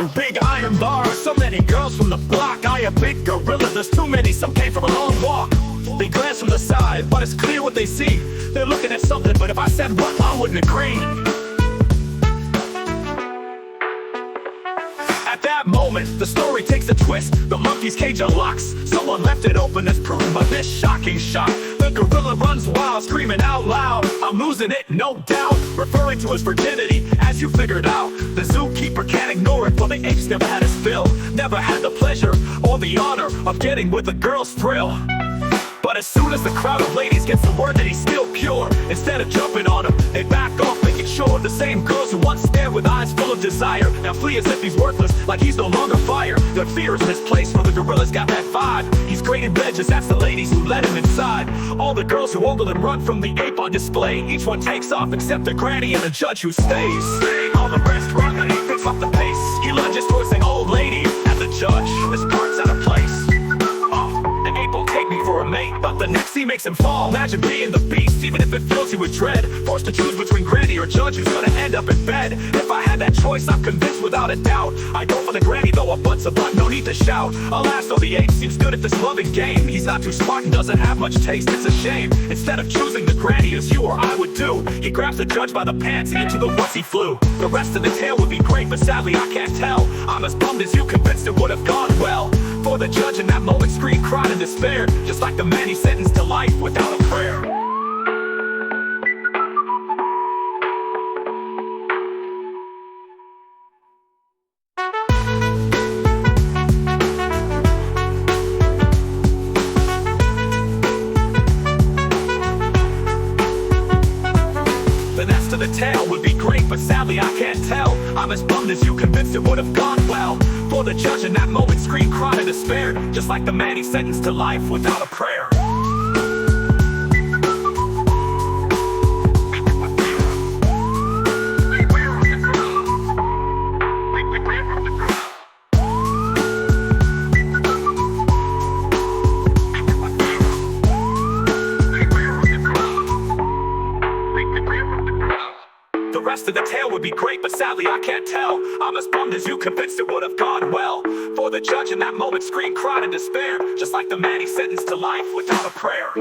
through big iron bars. So many girls from the block, I a big gorilla. There's too many, some came from a long walk. They glance from the side, but it's clear what they see. They're looking at something, but if I said what, I wouldn't agree. At that moment, the story takes a twist. The monkey's cage unlocks. Someone left it open as proven by this shocking shot. The gorilla runs wild, screaming out loud. I'm losing it, no doubt. Referring to his virginity, as you figured out. The zookeeper can't ignore it, for the apes never had his fill. Never had the pleasure or the honor of getting with a girl's thrill. But as soon as the crowd of ladies gets the word that he's still pure, instead of jumping on him, they back off, making sure the same girls who once stared with eyes full of desire now flee as if he's worthless, like he's no longer fire. Their fear is misplaced, for the gorilla's got that vibe. He's great in bed, just ask the ladies who let him inside. All the girls who ogle and run from the ape on display, each one takes off except the granny and the judge who stays. All the rest run and he picks up the pace. He lunges towards the old lady and the judge. This part's out of place. Take me for a mate, but the next he makes him fall. Imagine being the beast, even if it fills you with dread. Forced to choose between granny or judge, who's gonna end up in bed. If I had that choice, I'm convinced without a doubt I'd go for the granny, though a butt's a butt, no need to shout. Alas, though the ape seems good at this loving game, he's not too smart and doesn't have much taste, it's a shame. Instead of choosing the granny as you or I would do, he grabs the judge by the pants and into the woods he flew. The rest of the tale would be great, but sadly I can't tell. I'm as bummed as you, convinced it would have gone well. For the judge in that moment screamed, cried and despaired, just like the man he sentenced to life without a prayer. The rest of the tale would be great, but sadly I can't tell. I'm as bummed as you, convinced it would have gone well. For the judge in that moment screamed, cried and despaired, just like the man he sentenced to life without a prayer. The rest of the tale would be great, but sadly I can't tell. I'm as bummed as you, convinced it would have gone well. For the judge in that moment screamed, cried and despaired, just like the man he sentenced to life without a prayer.